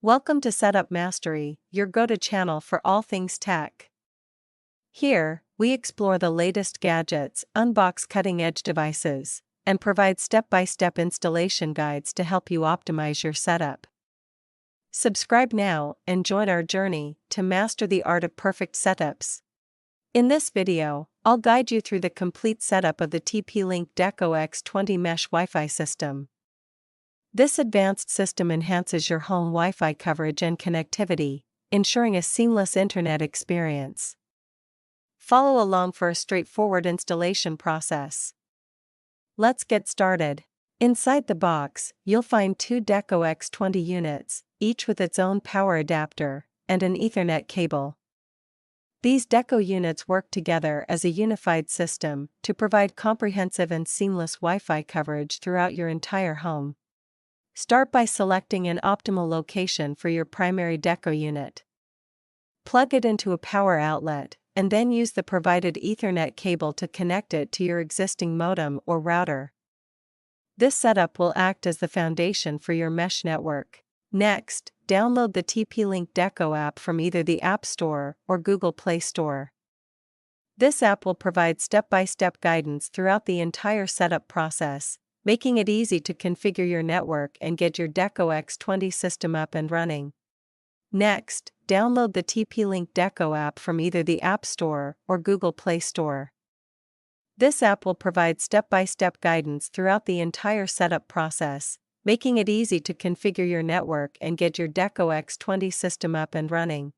Welcome to Setup Mastery, your go-to channel for all things tech. Here, we explore the latest gadgets, unbox cutting-edge devices, and provide step-by-step installation guides to help you optimize your setup. Subscribe now and join our journey to master the art of perfect setups. In this video, I'll guide you through the complete setup of the TP-Link Deco X20 Mesh Wi-Fi system. This advanced system enhances your home Wi-Fi coverage and connectivity, ensuring a seamless internet experience. Follow along for a straightforward installation process. Let's get started. Inside the box, you'll find two Deco X20 units, each with its own power adapter and an Ethernet cable. These Deco units work together as a unified system to provide comprehensive and seamless Wi-Fi coverage throughout your entire home. Start by selecting an optimal location for your primary Deco unit. Plug it into a power outlet, and then use the provided Ethernet cable to connect it to your existing modem or router. This setup will act as the foundation for your mesh network. Next, download the TP-Link Deco app from either the App Store or Google Play Store. This app will provide step-by-step guidance throughout the entire setup process, making it easy to configure your network and get your Deco X20 system up and running. Next, download the TP-Link Deco app from either the App Store or Google Play Store. This app will provide step-by-step guidance throughout the entire setup process, making it easy to configure your network and get your Deco X20 system up and running.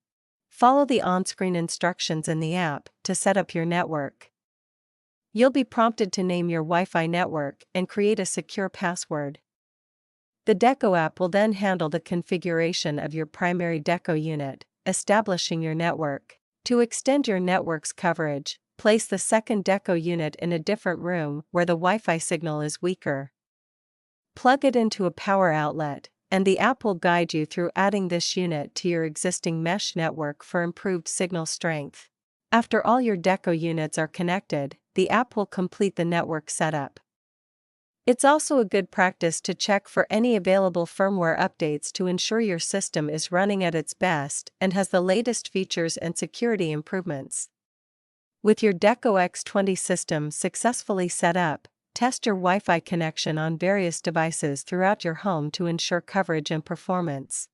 Follow the on-screen instructions in the app to set up your network. You'll be prompted to name your Wi-Fi network and create a secure password. The Deco app will then handle the configuration of your primary Deco unit, establishing your network. To extend your network's coverage, place the second Deco unit in a different room where the Wi-Fi signal is weaker. Plug it into a power outlet, and the app will guide you through adding this unit to your existing mesh network for improved signal strength. After all your Deco units are connected, the app will complete the network setup. It's also a good practice to check for any available firmware updates to ensure your system is running at its best and has the latest features and security improvements. With your Deco X20 system successfully set up, test your Wi-Fi connection on various devices throughout your home to ensure coverage and performance.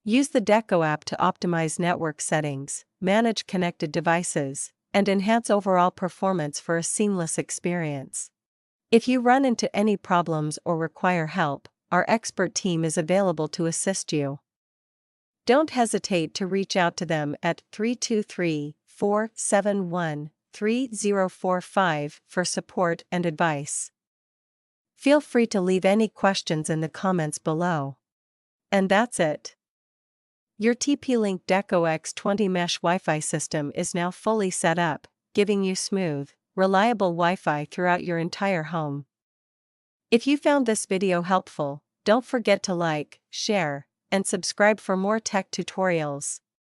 Use the Deco app to optimize network settings, manage connected devices, and enhance overall performance for a seamless experience. If you run into any problems or require help, our expert team is available to assist you. Don't hesitate to reach out to them at 323-471-3045 for support and advice. Feel free to leave any questions in the comments below. And that's it. Your TP-Link Deco X20 Mesh Wi-Fi system is now fully set up, giving you smooth, reliable Wi-Fi throughout your entire home. If you found this video helpful, don't forget to like, share, and subscribe for more tech tutorials.